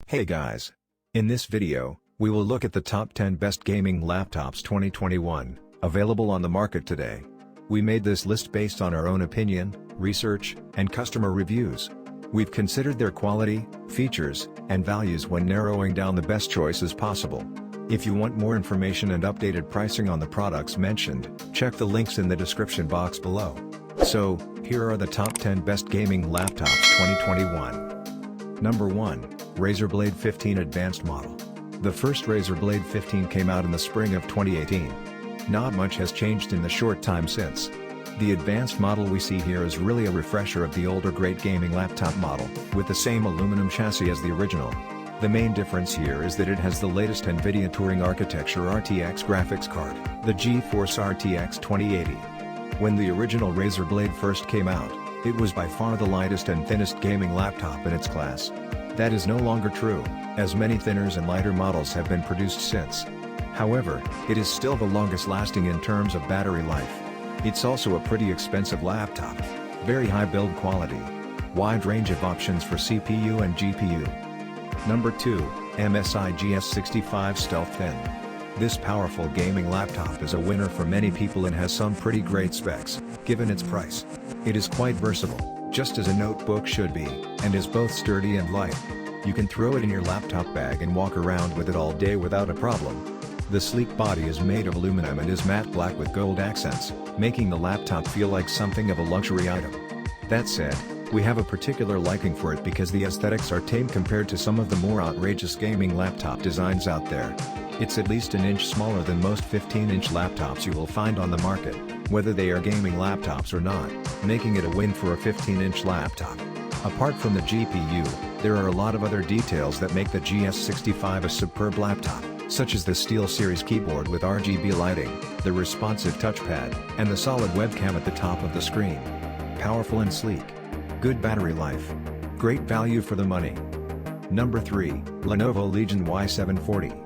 Hey guys! In this video, we will look at the top 10 best gaming laptops 2021, available on the market today. We made this list based on our own opinion, research, and customer reviews. We've considered their quality, features, and values when narrowing down the best choices possible. If you want more information and updated pricing on the products mentioned, check the links in the description box below. So, here are the top 10 best gaming laptops 2021. Number 1. Razer Blade 15 Advanced Model. The first Razer Blade 15 came out in the spring of 2018. Not much has changed in the short time since. The advanced model we see here is really a refresher of the older great gaming laptop model, with the same aluminum chassis as the original. The main difference here is that it has the latest NVIDIA Turing Architecture RTX graphics card, the GeForce RTX 2080. When the original Razer Blade first came out, it was by far the lightest and thinnest gaming laptop in its class. That is no longer true, as many thinners and lighter models have been produced since. However, it is still the longest lasting in terms of battery life. It's also a pretty expensive laptop. Very high build quality. Wide range of options for CPU and GPU. Number 2, MSI GS65 Stealth Thin. This powerful gaming laptop is a winner for many people and has some pretty great specs, given its price. It is quite versatile, just as a notebook should be, and is both sturdy and light. You can throw it in your laptop bag and walk around with it all day without a problem. The sleek body is made of aluminum and is matte black with gold accents, making the laptop feel like something of a luxury item. That said, we have a particular liking for it because the aesthetics are tame compared to some of the more outrageous gaming laptop designs out there. It's at least an inch smaller than most 15-inch laptops you will find on the market, whether they are gaming laptops or not, making it a win for a 15-inch laptop. Apart from the GPU, there are a lot of other details that make the GS65 a superb laptop, such as the SteelSeries keyboard with RGB lighting, the responsive touchpad, and the solid webcam at the top of the screen. Powerful and sleek. Good battery life. Great value for the money. Number 3, Lenovo Legion Y740.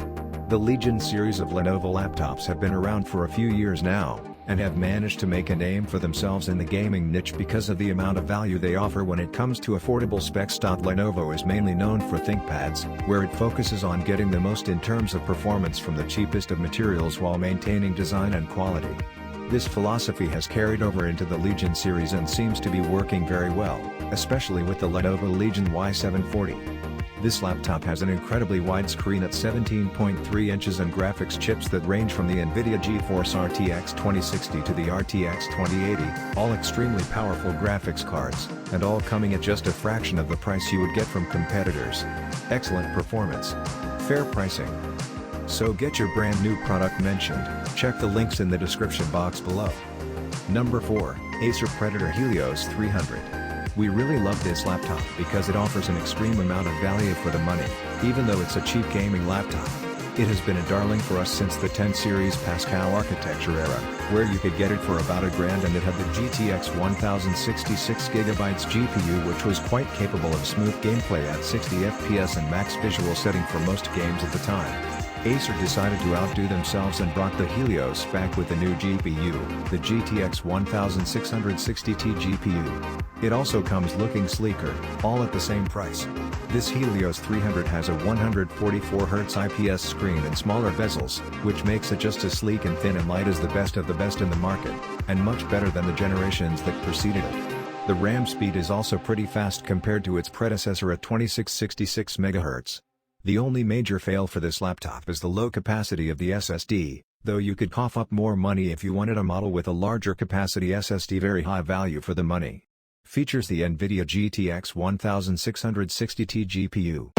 The Legion series of Lenovo laptops have been around for a few years now, and have managed to make a name for themselves in the gaming niche because of the amount of value they offer when it comes to affordable specs. Lenovo is mainly known for ThinkPads, where it focuses on getting the most in terms of performance from the cheapest of materials while maintaining design and quality. This philosophy has carried over into the Legion series and seems to be working very well, especially with the Lenovo Legion Y740. This laptop has an incredibly wide screen at 17.3 inches and graphics chips that range from the NVIDIA GeForce RTX 2060 to the RTX 2080, all extremely powerful graphics cards, and all coming at just a fraction of the price you would get from competitors. Excellent performance. Fair pricing. So get your brand new product mentioned, check the links in the description box below. Number 4, Acer Predator Helios 300. We really love this laptop because it offers an extreme amount of value for the money, even though it's a cheap gaming laptop. It has been a darling for us since the 10 series Pascal architecture era, where you could get it for about $1,000 and it had the GTX 1066GB GPU, which was quite capable of smooth gameplay at 60 FPS and max visual setting for most games at the time. Acer decided to outdo themselves and brought the Helios back with the new GPU, the GTX 1660T GPU. It also comes looking sleeker, all at the same price. This Helios 300 has a 144Hz IPS screen and smaller bezels, which makes it just as sleek and thin and light as the best of the best in the market, and much better than the generations that preceded it. The RAM speed is also pretty fast compared to its predecessor at 2666 MHz. The only major fail for this laptop is the low capacity of the SSD, though you could cough up more money if you wanted a model with a larger capacity SSD. Very high value for the money. Features the NVIDIA GTX 1660T GPU.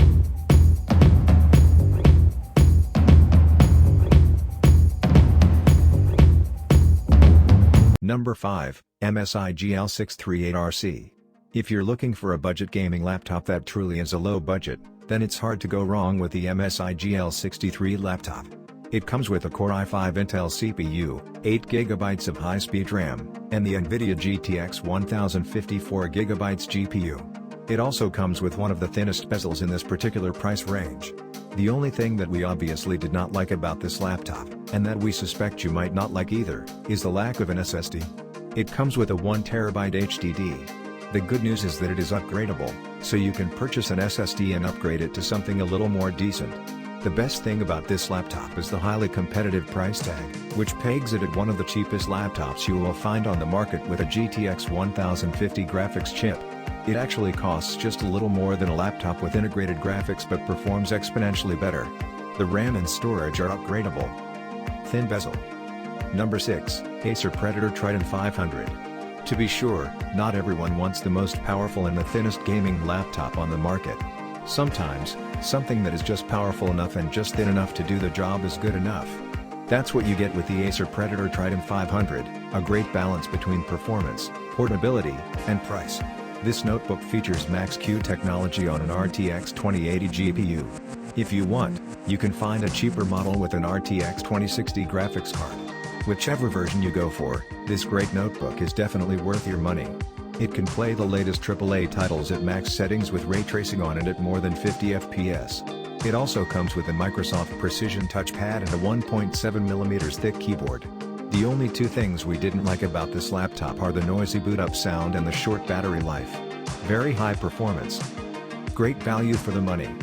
Number 5, MSI GL638RC. If you're looking for a budget gaming laptop that truly is a low budget, then it's hard to go wrong with the MSI GL63 laptop. It comes with a Core i5 Intel CPU, 8GB of high-speed RAM, and the NVIDIA GTX 1054GB GPU. It also comes with one of the thinnest bezels in this particular price range. The only thing that we obviously did not like about this laptop, and that we suspect you might not like either, is the lack of an SSD. It comes with a 1TB HDD. The good news is that it is upgradable, so you can purchase an SSD and upgrade it to something a little more decent. The best thing about this laptop is the highly competitive price tag, which pegs it at one of the cheapest laptops you will find on the market with a GTX 1050 graphics chip. It actually costs just a little more than a laptop with integrated graphics but performs exponentially better. The RAM and storage are upgradable. Thin bezel. Number 6, Acer Predator Trident 500. To be sure, not everyone wants the most powerful and the thinnest gaming laptop on the market. Sometimes, something that is just powerful enough and just thin enough to do the job is good enough. That's what you get with the Acer Predator Trident 500, a great balance between performance, portability, and price. This notebook features Max-Q technology on an RTX 2080 GPU. If you want, you can find a cheaper model with an RTX 2060 graphics card. Whichever version you go for, this great notebook is definitely worth your money. It can play the latest AAA titles at max settings with ray tracing on it at more than 50 FPS. It also comes with a Microsoft Precision touchpad and a 1.7mm thick keyboard. The only two things we didn't like about this laptop are the noisy boot-up sound and the short battery life. Very high performance. Great value for the money.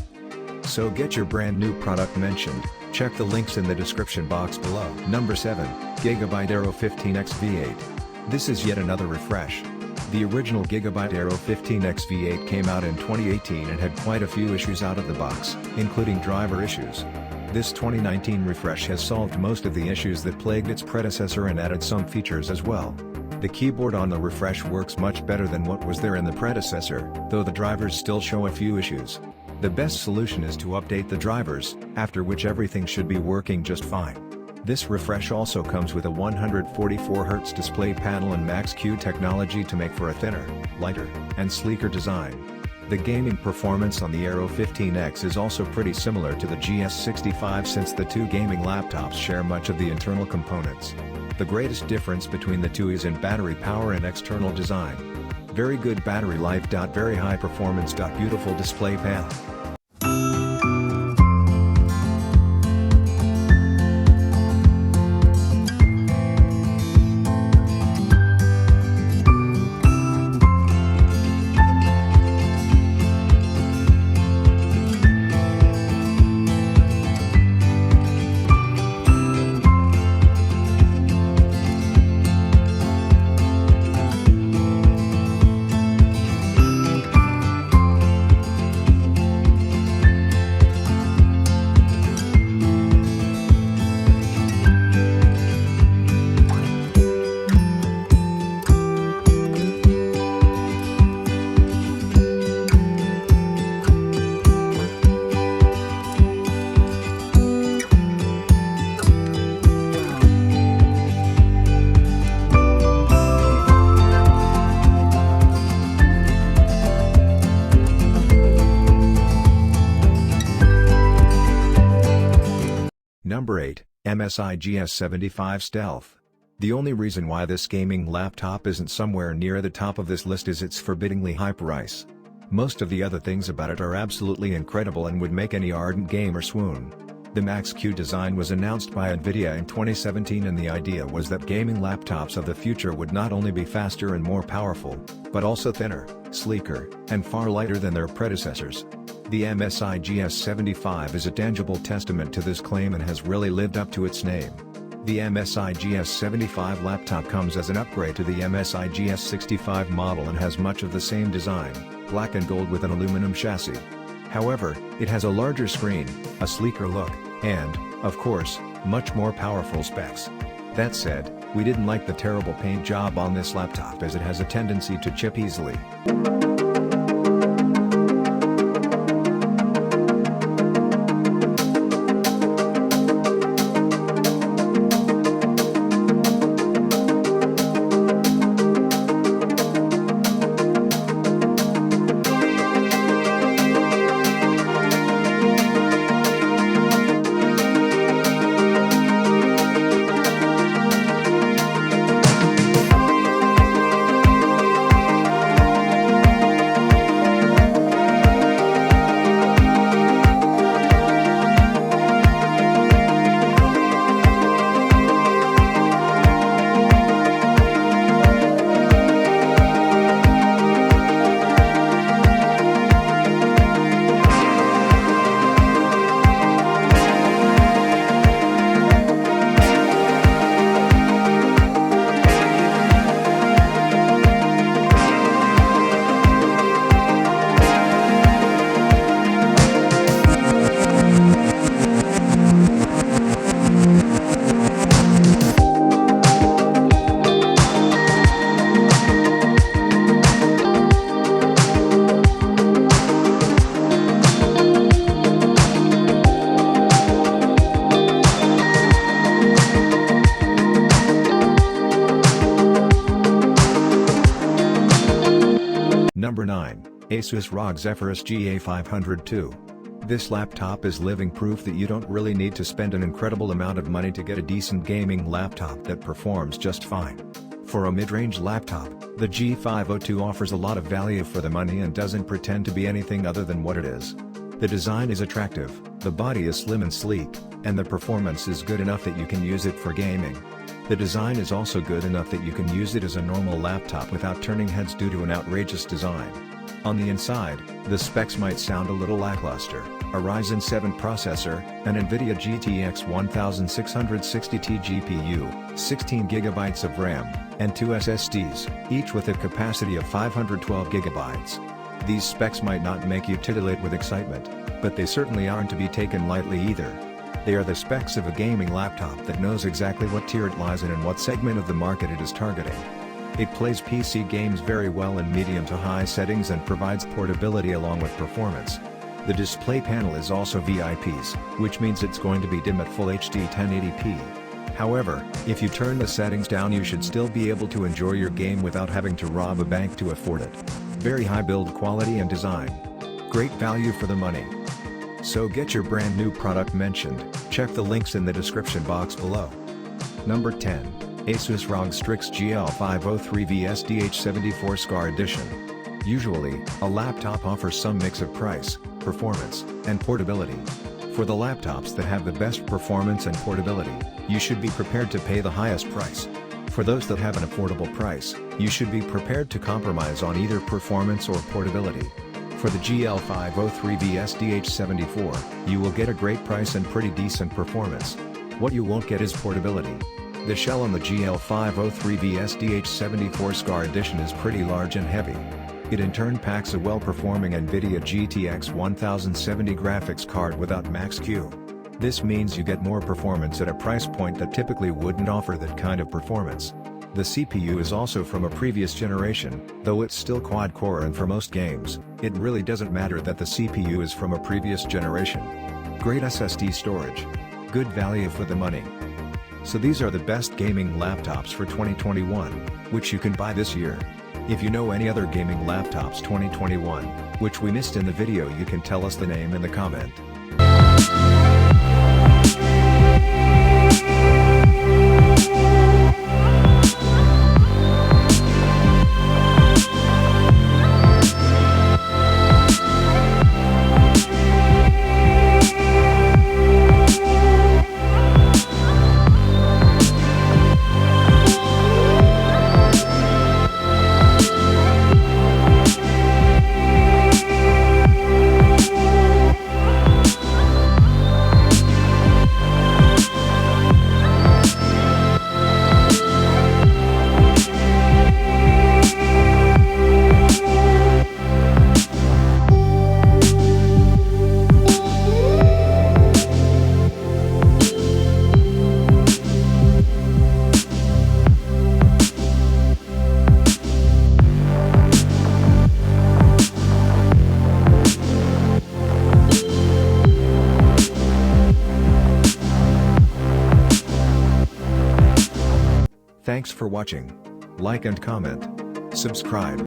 So get your brand new product mentioned. Check the links in the description box below. Number 7, Gigabyte Aero 15X V8. This is yet another refresh. The original Gigabyte Aero 15X V8 came out in 2018 and had quite a few issues out of the box, including driver issues. This 2019 refresh has solved most of the issues that plagued its predecessor and added some features as well. The keyboard on the refresh works much better than what was there in the predecessor, though the drivers still show a few issues. The best solution is to update the drivers, after which everything should be working just fine. This refresh also comes with a 144Hz display panel and Max-Q technology to make for a thinner, lighter, and sleeker design. The gaming performance on the Aero 15X is also pretty similar to the GS65 since the two gaming laptops share much of the internal components. The greatest difference between the two is in battery power and external design. Very good battery life. Very high performance. Beautiful display panel. Number 8, MSI GS75 Stealth. The only reason why this gaming laptop isn't somewhere near the top of this list is its forbiddingly high price. Most of the other things about it are absolutely incredible and would make any ardent gamer swoon. The Max-Q design was announced by Nvidia in 2017 and the idea was that gaming laptops of the future would not only be faster and more powerful, but also thinner, sleeker, and far lighter than their predecessors. The MSI GS75 is a tangible testament to this claim and has really lived up to its name. The MSI GS75 laptop comes as an upgrade to the MSI GS65 model and has much of the same design, black and gold with an aluminum chassis. However, it has a larger screen, a sleeker look, and, of course, much more powerful specs. That said, we didn't like the terrible paint job on this laptop as it has a tendency to chip easily. Number 9. Asus ROG Zephyrus GA502. This laptop is living proof that you don't really need to spend an incredible amount of money to get a decent gaming laptop that performs just fine. For a mid-range laptop, the G502 offers a lot of value for the money and doesn't pretend to be anything other than what it is. The design is attractive, the body is slim and sleek, and the performance is good enough that you can use it for gaming. The design is also good enough that you can use it as a normal laptop without turning heads due to an outrageous design. On the inside, the specs might sound a little lackluster: a Ryzen 7 processor, an NVIDIA GTX 1660T GPU, 16GB of RAM, and 2 SSDs, each with a capacity of 512GB. These specs might not make you titillate with excitement, but they certainly aren't to be taken lightly either. They are the specs of a gaming laptop that knows exactly what tier it lies in and what segment of the market it is targeting. It plays PC games very well in medium to high settings and provides portability along with performance. The display panel is also VIPs, which means it's going to be dim at Full HD 1080p. However, if you turn the settings down, you should still be able to enjoy your game without having to rob a bank to afford it. Very high build quality and design. Great value for the money. So get your brand new product mentioned. Check the links in the description box below. Number 10. Asus ROG Strix GL503 VSDH74 SCAR Edition. Usually, a laptop offers some mix of price, performance, and portability. For the laptops that have the best performance and portability, you should be prepared to pay the highest price. For those that have an affordable price, you should be prepared to compromise on either performance or portability. For the GL503 VSDH74, you will get a great price and pretty decent performance. What you won't get is portability. The shell on the GL503 VSDH74 SCAR Edition is pretty large and heavy. It in turn packs a well-performing NVIDIA GTX 1070 graphics card without Max-Q. This means you get more performance at a price point that typically wouldn't offer that kind of performance. The CPU is also from a previous generation, though it's still quad-core, and for most games, it really doesn't matter that the CPU is from a previous generation. Great SSD storage. Good value for the money. So these are the best gaming laptops for 2021, which you can buy this year. If you know any other gaming laptops 2021, which we missed in the video, you can tell us the name in the comment. Thanks for watching. Like and comment. Subscribe.